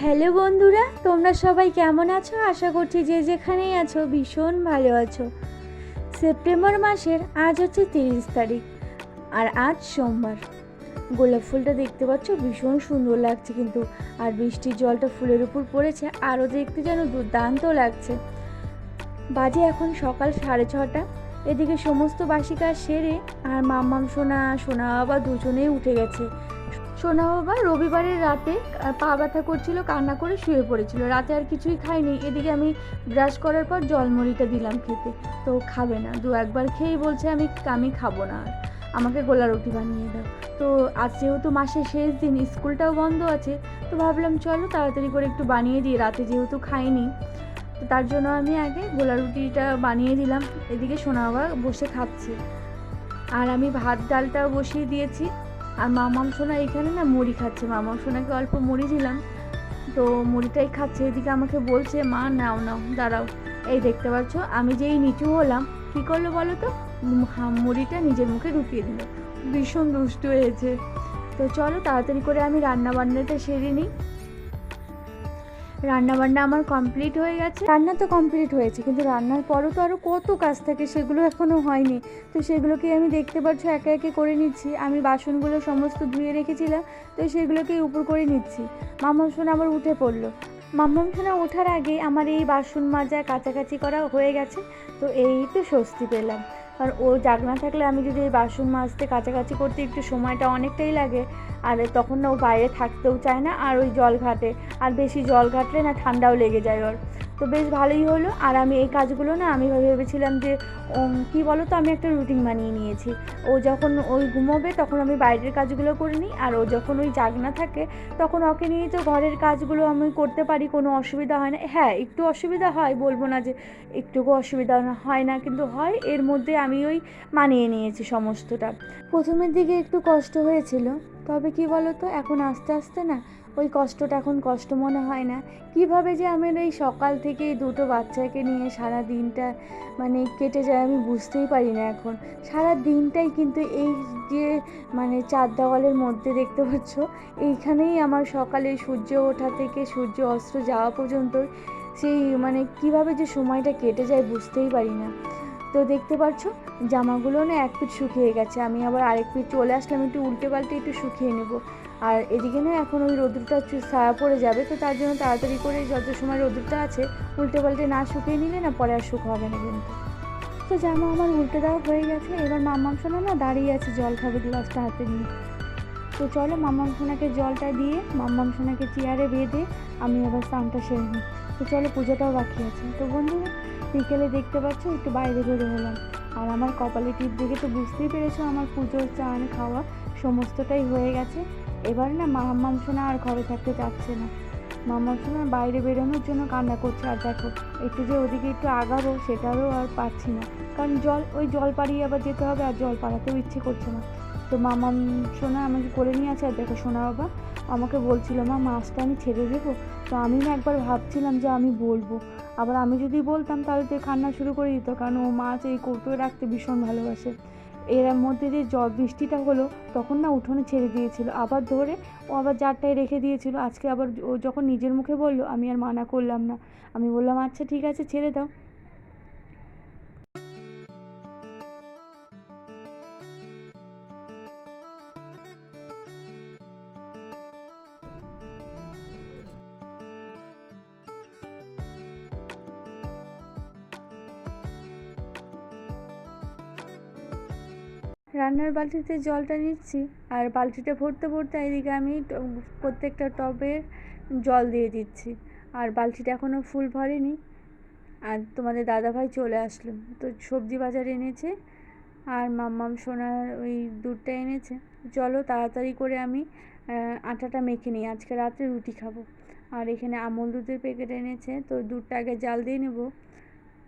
Hello বন্ধুরা, তোমরা সবাই কেমন আছো? আশা করছি যে যেখানেই আছো ভীষণ ভালো আছো। সেপ্টেম্বর মাসের আজ হচ্ছে 30 তারিখ, আর আজ সোমবার। গোলাপ ফুলটা দেখতে পাচ্ছ, ভীষণ সুন্দর লাগছে কিন্তু। আর বৃষ্টির জলটা ফুলের উপর পড়েছে, আরও দেখতে যেন দুর্দান্ত লাগছে। বাজে এখন সকাল 6:30। এদিকে সমস্ত বাসি কাজ সেরে আর মাম্মাম সোনা বাবা দুজনেই উঠে গেছে। সোনা বাবা রবিবারের রাতে পা ব্যথা করছিল, কান্না করে শুয়ে পড়েছিল, রাতে আর কিছুই খায়নি। এদিকে আমি ব্রাশ করার পর জলমুড়িটা দিলাম খেতে, তো খাবে না, একবার খেয়েই বলছে আমি খাবো না, আর আমাকে গোলা রুটি বানিয়ে দাও। তো আজ যেহেতু মাসের শেষ দিন, স্কুলটাও বন্ধ আছে, তো ভাবলাম চলো তাড়াতাড়ি করে একটু বানিয়ে দিই, রাতে যেহেতু খাইনি। তো তার জন্য আমি আগে গোলা রুটিটা বানিয়ে দিলাম। এদিকে সোনা বাবা বসে খাচ্ছে, আর আমি ভাত ডালটাও বসিয়ে দিয়েছি। আর মামাম সোনা এখানে না মুড়ি খাচ্ছে, মামাম সোনাকে অল্প মুড়ি দিলাম, তো মুড়িটাই খাচ্ছে। এদিকে আমাকে বলছে, মা নাও নাও দাঁড়াও। এই দেখতে পাচ্ছ, আমি যেই নিচু হলাম কী করলো বলো তো, মুড়িটা নিজের মুখে ঢুকিয়ে দিল। ভীষণ দুষ্টু হয়েছে। তো চলো তাড়াতাড়ি করে আমি রান্নাবান্নাটা সেরে নিই। রান্নাবান্না আমার কমপ্লিট হয়ে গেছে। রান্না তো কমপ্লিট হয়েছে, কিন্তু রান্নার পরও তো আরও কত কাজ থাকে, সেগুলো এখনও হয়নি। তো সেগুলোকে আমি দেখতে পাচ্ছ একে একে করে নিচ্ছি। আমি বাসনগুলো সমস্ত ধুয়ে রেখেছিলাম, তো সেগুলোকেই উপর করে নিচ্ছি। মাম্মাম সোনা আবার উঠে পড়লো। মাম্মাম সোনা ওঠার আগে আমার এই বাসন মাজা কাচাকাচি করা হয়ে গেছে, তো এই তো স্বস্তি পেলাম। আর ও জাগনা থাকলে আমি যদি এই বাসন মাজতে কাচাকাচি করতে একটু সময়টা অনেকটাই লাগে, আর তখন না ও বাইরে থাকতেও চায় না, আর ওই জল ঘাটে, আর বেশি জল ঘাটলে না ঠান্ডাও লেগে যায় ওর। তো বেশ ভালোই হলো। আর আমি এই কাজগুলো না আমি ভেবেছিলাম যে কী বলো তো, আমি একটা রুটিন বানিয়ে নিয়েছি। ও যখন ওই ঘুমোবে তখন আমি বাইরের কাজগুলো করে নিই, আর ও যখন ওই জাগনা থাকে তখন ওকে নিয়ে তো ঘরের কাজগুলো আমি করতে পারি, কোনো অসুবিধা হয় না। হ্যাঁ, একটু অসুবিধা হয়, বলবো না যে একটুকু অসুবিধা হয় না, কিন্তু হয়। এর মধ্যে আমি ওই মানিয়ে নিয়েছি সমস্তটা। প্রথমের দিকে একটু কষ্ট হয়েছিল, তবে কি বলো তো, এখন আস্তে আস্তে না ওই কষ্টটা এখন কষ্ট মনে হয় না। কিভাবে যে আমার এই সকাল থেকে এই দুটো বাচ্চাকে নিয়ে সারা দিনটা মানে কেটে যায় আমি বুঝতেই পারি না এখন। সারা দিনটাই কিন্তু এই যে মানে চার দেওয়ালের মধ্যে দেখতে পাচ্ছ, এইখানেই আমার সকালে সূর্য ওঠা থেকে সূর্য অস্ত যাওয়া পর্যন্ত সেই মানে কিভাবে যে সময়টা কেটে যায় বুঝতেই পারি না। তো দেখতে পাচ্ছ জামাগুলো না এক পিঠ শুকিয়ে গেছে, আমি আবার আরেক পিঠ চলে আসলাম একটু উল্টে পাল্টে একটু শুকিয়ে নেব। আর এদিকে না এখন ওই রোদ্রটা ছায়া পড়ে যাবে, তো তার জন্য তাড়াতাড়ি করে যত সময় রোদ্রটা আছে উল্টে পাল্টে না শুকিয়ে নিলে না পরে আর শুকাবে না কিন্তু। তো জামা আমার উল্টে দেওয়া হয়ে গেছে। এবার মাম্মাম সোনা না দাঁড়িয়ে আছে জল খাবে গ্লাসটা হাতে নিয়ে। তো চলো মাম্মাম সোনাকে জলটা দিয়ে মাম্মাম সোনাকে চেয়ারে বেঁধে আমি আবার স্নানটা সেরে নিই। তো চলো, পুজোটাও বাকি আছে। তো বন্ধুরা, বিকেলে দেখতে পাচ্ছ একটু বাইরে বেরো হলাম, আর আমার কপালে টিপ দেখে তো বুঝতেই পেরেছো আমার পুজোর চান খাওয়া সমস্তটাই হয়ে গেছে। এবার না মাম্মাম সোনা আর ঘরে থাকতে চাচ্ছে না। মাম্মাম সোনা বাইরে বেরোনোর জন্য কান্না করছে। আর দেখো, একটু যে ওদিকে একটু আগাবো সেটারও আর পাচ্ছি না, কারণ জল পাড়িয়ে আবার যেতে হবে, আর জল পাড়াতেও ইচ্ছে করছে না। তো মামাম সোনা আমাকে কোলে নিয়ে আছে। আর দেখো সোনা বাবা আমাকে বলছিল, মা মাছটা আমি ছেড়ে দেবো। তো আমি না একবার ভাবছিলাম যে আমি বলবো, আবার আমি যদি বলতাম তাহলে তো কান্না শুরু করে দিত, কারণ ও মাছ এই কৌটোয় রাখতে ভীষণ ভালোবাসে। এর মধ্যে যে বৃষ্টিটা হলো তখন না উঠোনে ছেড়ে দিয়েছিল, আবার ধরে ও আবার জারটায় রেখে দিয়েছিল। আজকে আবার ও যখন নিজের মুখে বললো আমি আর মানা করলাম না, আমি বললাম আচ্ছা ঠিক আছে ছেড়ে দাও। রান্নার বালতিতে জলটা নিচ্ছি, আর বালতিটা ভরতে ভরতে এদিকে আমি প্রত্যেকটা টবের জল দিয়ে দিচ্ছি। আর বালতিটা এখনও ফুল ভরেনি। আর তোমাদের দাদাভাই চলে আসলো, তো সবজি বাজার এনেছে, আর মাম্মাম সোনার ওই দুধটা এনেছে। চলো তাড়াতাড়ি করে আমি আটাটা মেখে নিই, আজকে রাত্রে রুটি খাবো। আর এখানে আমুল দুধের প্যাকেট এনেছে, তো দুধটা আগে জাল দিয়ে নেব।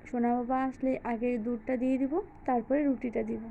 সোনা বাবা আসলে আগে দুধটা দিয়ে দিব, তারপরে রুটিটা দিব।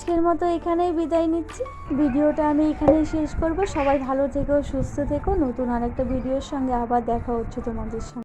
আজকের মতো এখানেই বিদায় নিচ্ছি। ভিডিওটা আমি এখানেই শেষ করব। সবাই ভালো থেকো, সুস্থ থেকো। নতুন আরেকটা ভিডিওর সঙ্গে আবার দেখা হচ্ছে তোমাদের সঙ্গে।